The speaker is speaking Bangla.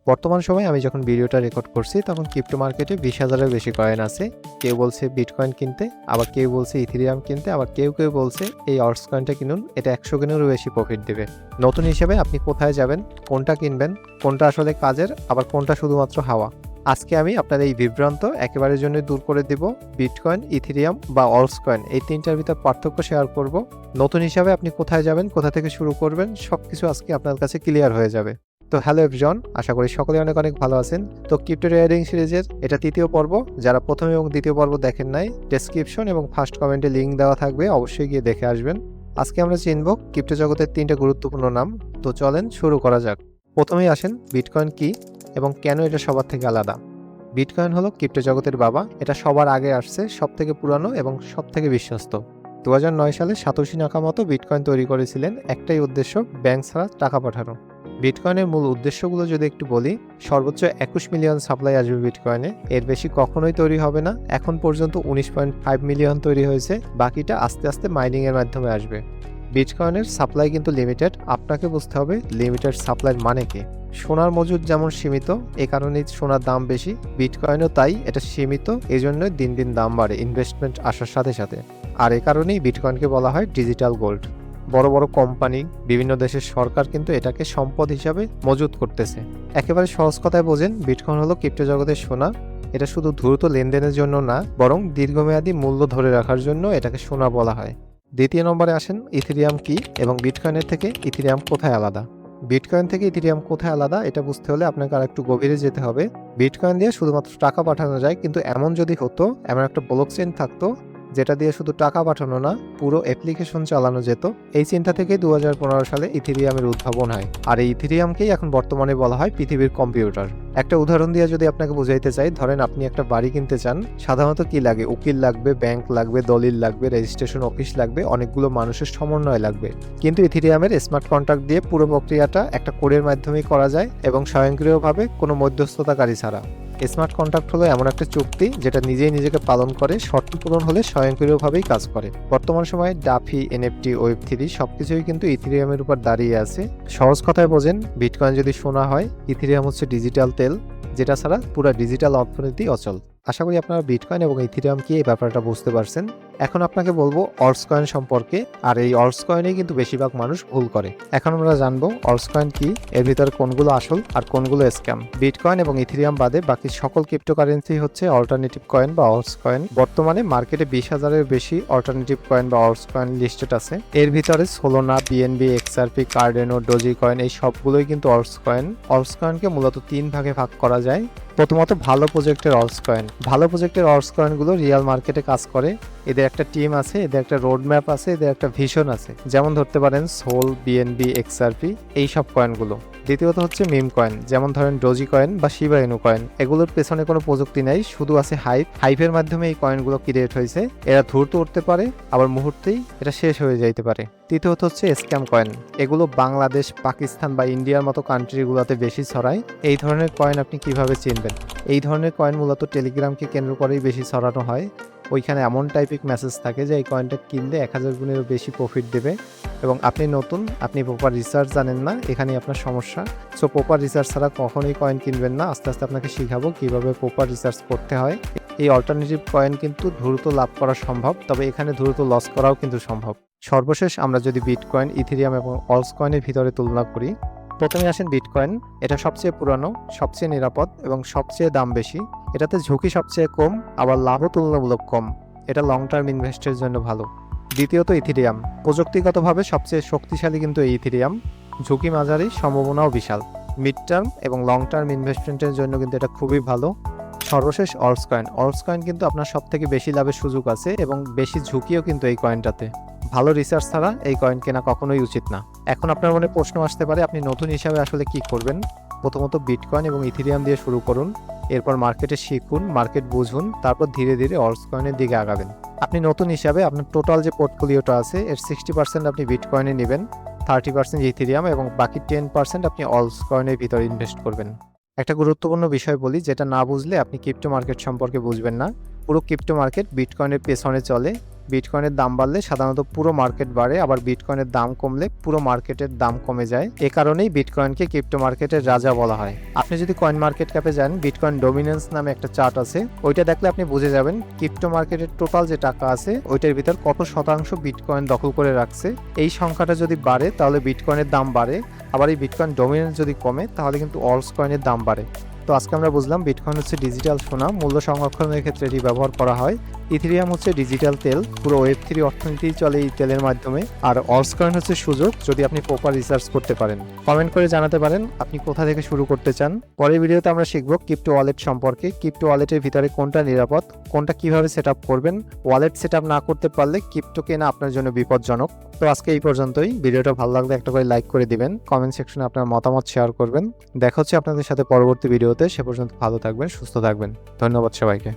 বর্তমান সময়ে আমি যখন ভিডিওটা রেকর্ড করছি তখন ক্রিপ্টো মার্কেটে 20,000-এর বেশি কয়েন আছে। কেউ বলছে বিটকয়েন কিনতে, আবার কেউ বলছে ইথেরিয়াম কিনতে, আবার কেউ বলছে এই অর্স কয়েনটা কিনুন, এটা 100 গুণেরও বেশি প্রফিট দেবে। নতুন হিসেবে আপনি কোথায় যাবেন, কোনটা কিনবেন, কোনটা আসলে কাজের, আবার কোনটা শুধুমাত্র হাওয়া। আজকে আমি আপনার এই বিভ্রান্ত একেবারের জন্য দূর করে দিব। বিটকয়েন, ইথেরিয়াম বা অল্টস কয়েন এই তিনটার ভিতর পার্থক্য শেয়ার করব। নতুন হিসাবে আপনি কোথায় যাবেন, কোথা থেকে শুরু করবেন, সবকিছু আজকে আপনার কাছে ক্লিয়ার হয়ে যাবে। তো হ্যালো এভরিওয়ান, আশা করি সকলে অনেক অনেক ভালো আছেন। তো ক্রিপ্টো ট্রেডিং সিরিজের এটা তৃতীয় পর্ব। যারা প্রথম এবং দ্বিতীয় পর্ব দেখেন নাই, ডেসক্রিপশন এবং ফার্স্ট কমেন্টে লিঙ্ক দেওয়া থাকবে, অবশ্যই গিয়ে দেখে আসবেন। আজকে আমরা চিনব ক্রিপ্টো জগতের তিনটা গুরুত্বপূর্ণ নাম। তো চলেন শুরু করা যাক। প্রথমেই আসেন বিটকয়েন কি এবং কেন এটা সবার থেকে আলাদা। বিটকয়েন হলো ক্রিপ্টো জগতের বাবা। এটা সবার আগে আসছে, সব থেকে পুরানো এবং সব থেকে বিশ্বস্ত। 2009 সালে সাতোশি নাকামোতো বিটকয়েন তৈরি করেছিলেন, একটাই উদ্দেশ্য, ব্যাংক ছাড়া টাকা পাঠানো। বিটকয়েনের মূল উদ্দেশ্যগুলো যদি একটু বলি, সর্বোচ্চ 21 মিলিয়ন সাপ্লাই আসবে বিটকয়েনে, এর বেশি কখনোই তৈরি হবে না। এখন পর্যন্ত 19.5 মিলিয়ন তৈরি হয়েছে, বাকিটা আস্তে আস্তে মাইনিংয়ের মাধ্যমে আসবে। বিটকয়েনের সাপ্লাই কিন্তু লিমিটেড। আপনাকে বুঝতে হবে লিমিটেড সাপ্লাইয়ের মানে কি। সোনার মজুদ যেমন সীমিত, এ কারণেই সোনার দাম বেশি, বিটকয়েনও তাই, এটা সীমিত, এই জন্যই দিন দিন দাম বাড়ে ইনভেস্টমেন্ট আসার সাথে সাথে। আর এ কারণেই বিটকয়েনকে বলা হয় ডিজিটাল গোল্ড। বড় বড় কোম্পানি, বিভিন্ন দেশের সরকার কিন্তু এটাকে সম্পদ হিসাবে মজুত করতেছে। একেবারে সহজ কথায় বোঝেন, বিটকয়েন হলো ক্রিপ্টো জগতের সোনা। এটা শুধু দ্রুত লেনদেনের জন্য না, বরং দীর্ঘমেয়াদী মূল্য ধরে রাখার জন্য এটাকে সোনা বলা হয়। দ্বিতীয় নম্বরে আসেন ইথেরিয়াম কি এবং বিটকয়েনের থেকে ইথেরিয়াম কোথায় আলাদা। বিটকয়েন থেকে ইথেরিয়াম কোথায় আলাদা এটা বুঝতে হলে আপনাকে আর একটু গভীরে যেতে হবে। বিটকয়েন দিয়ে শুধুমাত্র টাকা পাঠানো যায়, কিন্তু এমন যদি হতো, এমন একটা ব্লকচেইন থাকতো যেটা দিয়ে শুধু টাকা পাঠানো না, পুরো অ্যাপ্লিকেশন চালানো যেত। এই চিন্তা থেকে 2015 সালে ইথেরিয়ামের উদ্ভাবন হয়। আর এই ইথেরিয়ামকেই এখন বর্তমানে বলা হয় পৃথিবীর কম্পিউটার। একটা উদাহরণ দিয়ে যদি আপনাকে বুঝাইতে চাই, ধরেন আপনি একটা বাড়ি কিনতে চান। সাধারণত কি লাগে? উকিল লাগবে, ব্যাংক লাগবে, দলিল লাগবে, রেজিস্ট্রেশন অফিস লাগবে, অনেকগুলো মানুষের সমন্বয় লাগবে। কিন্তু ইথেরিয়ামের স্মার্ট কন্ট্রাক্ট দিয়ে পুরো প্রক্রিয়াটা একটা কোডের মাধ্যমেই করা যায়, এবং স্বয়ংক্রিয়ভাবে কোনো মধ্যস্থতাকারী ছাড়া। স্মার্ট কন্ট্রাক্ট হলো এমন একটা চুক্তি যেটা নিজেই নিজেকে পালন করে, শর্ত পূরণ হলে স্বয়ংক্রিয়ভাবেই কাজ করে। বর্তমান সময়ে ডাফি, এনএফটি, ওয়েব3 সবকিছুই কিন্তু ইথেরিয়ামের উপর দাঁড়িয়ে আছে। সহজ কথায় বোঝেন, বিটকয়েন যদি সোনা হয়, ইথেরিয়াম হচ্ছে ডিজিটাল তেল, যেটা ছাড়া পুরো ডিজিটাল অর্থনীতি অচল। আশা করি আপনারা বিটকয়েন এবং ইথেরিয়াম কি এই ব্যাপারটা বুঝতে পারছেন। এখন আপনাকে বলবো অল্টস কয়েন সম্পর্কে, আর এই অল্টস কয়েনেই কিন্তু বেশিরভাগ মানুষ ভুল করে। এখন আমরা জানবো অল্টস কয়েন কি, এর ভিতরে কোনগুলো আসল আর কোনগুলো স্ক্যাম। বিটকয়েন এবং ইথেরিয়াম বাদে বাকি সকল ক্রিপ্টোকারেন্সি হচ্ছে অল্টারনেটিভ কয়েন বা অল্টস কয়েন। বর্তমানে মার্কেটে 20,000-এর বেশি অল্টারনেটিভ কয়েন বা অল্টস কয়েন লিস্টেড আছে। এর ভিতরে Solana, BNB, XRP, Cardano, Dogecoin এই সবগুলোই কিন্তু অল্টস কয়েন। অল্টস কয়েনকে মূলত 3 ভাগে ভাগ করা যায়। প্রথমত ভালো প্রজেক্টের অল্টস কয়েন। ভালো প্রজেক্টের অল্টস কয়েনগুলো রিয়াল মার্কেটে কাজ করে। এদের একটা টিম আছে, এদের একটা রোড ম্যাপ আছে, এদের একটা ভিশন আছে। যেমন ধরতে পারেন সোল, বিএনবি, এক্সআরপি, এই সব কয়েনগুলো। দ্বিতীয়ত হচ্ছে মিম কয়েন, যেমন ধরেন ডোজি কয়েন বা শিবা ইনু কয়েন। এগুলোর পেছনে কোনো প্রযুক্তি নেই, শুধু আছে হাইপ। হাইপের মাধ্যমে এই কয়েনগুলো ক্রিয়েট হয়েছে। এরা দ্রুত উঠতে পারে, আবার মুহূর্তেই এটা শেষ হয়ে যাইতে পারে। তৃতীয়ত হচ্ছে স্ক্যাম কয়েন। এগুলো বাংলাদেশ, পাকিস্তান বা ইন্ডিয়ার মতো কান্ট্রিগুলোতে বেশি ছড়ায়। এই ধরনের কয়েন আপনি কিভাবে চিনবেন? এই ধরনের কয়েন মূলত টেলিগ্রামকে কেন্দ্র করেই বেশি ছড়ানো হয়। ওইখানে এমন টাইপিক মেসেজ থাকে যে এই কয়েনটা কিনলে 1000 গুণেরও বেশি প্রফিট দেবে, এবং আপনি নতুন, আপনি প্রপার রিসার্চ জানেন না, এখানেই আপনার সমস্যা। সো প্রপার রিসার্চ ছাড়া কখনোই কয়েন কিনবেন না। আস্তে আস্তে আপনাকে শিখাবো কিভাবে প্রপার রিসার্চ করতে হয়। এই অল্টারনেটিভ কয়েন কিন্তু দ্রুত লাভ করা সম্ভব, তবে এখানে দ্রুত লস করাও কিন্তু সম্ভব। সর্বশেষ আমরা যদি বিটকয়েন, ইথেরিয়াম এবং অল্টস কয়েনের ভিতরে তুলনা করি, প্রথমে আসেন বিটকয়েন। এটা সবচেয়ে পুরানো, সবচেয়ে নিরাপদ এবং সবচেয়ে দাম বেশি। এটাতে ঝুঁকি সবচেয়ে কম, আবার লাভও তুলনামূলক কম। এটা লং টার্ম ইনভেস্টের জন্য ভালো। দ্বিতীয়ত ইথেরিয়াম। প্রযুক্তিগতভাবে সবচেয়ে শক্তিশালী কিন্তু এই ইথেরিয়াম। ঝুঁকি মাঝারি, সম্ভাবনাও বিশাল। মিড টার্ম এবং লং টার্ম ইনভেস্টমেন্টের জন্য কিন্তু এটা খুবই ভালো। সর্বশেষ অল্টস কয়েন। অল্টস কয়েন কিন্তু আপনার সব থেকে বেশি লাভের সুযোগ আছে, এবং বেশি ঝুঁকিও কিন্তু এই কয়েনটাতে। ভালো রিসার্চ ছাড়া এই কয়েন কেনা কখনোই উচিত না। এখন আপনার মনে প্রশ্ন আসতে পারে, আপনি নতুন হিসাবে আসলে কি করবেন? প্রথমত বিটকয়েন এবং ইথেরিয়াম দিয়ে শুরু করুন, এরপর মার্কেটে শিখুন, মার্কেট বুঝুন, তারপর ধীরে ধীরে অল্টস কয়েনের দিকে আগাবেন। আপনি নতুন হিসাবে আপনার টোটাল যে পোর্টফোলিওটা আছে, এর 60% আপনি বিটকয়েনে নেবেন, 30% ইথেরিয়াম, এবং বাকি 10% আপনি অল্টস কয়েনের ভিতরে ইনভেস্ট করবেন। একটা গুরুত্বপূর্ণ বিষয় বলি, যেটা না বুঝলে আপনি ক্রিপ্টো মার্কেট সম্পর্কে বুঝবেন না। পুরো ক্রিপ্টো মার্কেট বিটকয়েনের পেছনে চলে। বিটকয়েনের দাম বাড়লে সাধারণত পুরো মার্কেট বাড়ে, আবার বিটকয়েনের দাম কমলে পুরো মার্কেটের দাম কমে যায়। এ কারণেই বিটকয়েনকে ক্রিপ্টো মার্কেটের রাজা বলা হয়। আপনি যদি কয়েন মার্কেট ক্যাপে যান, বিটকয়েন ডমিনেন্স নামে একটা চার্ট আছে, ওইটা দেখলে আপনি বুঝে যাবেন ক্রিপ্টো মার্কেটের টোটাল যে টাকা আছে ওইটার ভিতর কত শতাংশ বিটকয়েন দখল করে রাখছে। এই সংখ্যাটা যদি বাড়ে তাহলে বিটকয়েনের দাম বাড়ে, আবার এই বিটকয়েন ডমিনেন্স যদি কমে তাহলে কিন্তু অলস কয়েনের দাম বাড়ে। তো আজকে আমরা বুঝলাম বিটকয়েন হচ্ছে ডিজিটাল সোনা, মূল্য সংরক্ষণের ক্ষেত্রে এটি ব্যবহার করা হয়। ইথেরিয়াম হচ্ছে ডিজিটাল তেল, পুরো ওয়েব3 অর্থনীতি চলে এই তেলের মাধ্যমে। আর অলস কয়েন হচ্ছে সুযোগ, যদি আপনি প্রপার রিসার্চ করতে পারেন। কমেন্ট করে জানাতে পারেন আপনি কোথা থেকে শুরু করতে চান। পরের ভিডিওতে আমরা শিখব ক্রিপ্টো ওয়ালেট সম্পর্কে, ক্রিপ্টো ওয়ালেটের ভিতরে কোনটা নিরাপদ, কোনটা কিভাবে সেট আপ করবেন। ওয়ালেট সেট আপ না করতে পারলে ক্রিপ্টো কেনা আপনার জন্য বিপজ্জনক। তো আজকে এই পর্যন্তই। ভিডিওটা ভালো লাগলে একটা করে লাইক করে দিবেন, কমেন্ট সেকশনে আপনার মতামত শেয়ার করবেন। দেখা হচ্ছে আপনাদের সাথে পরবর্তী ভিডিওতে। সে পর্যন্ত ভালো থাকবেন, সুস্থ থাকবেন। ধন্যবাদ সবাইকে।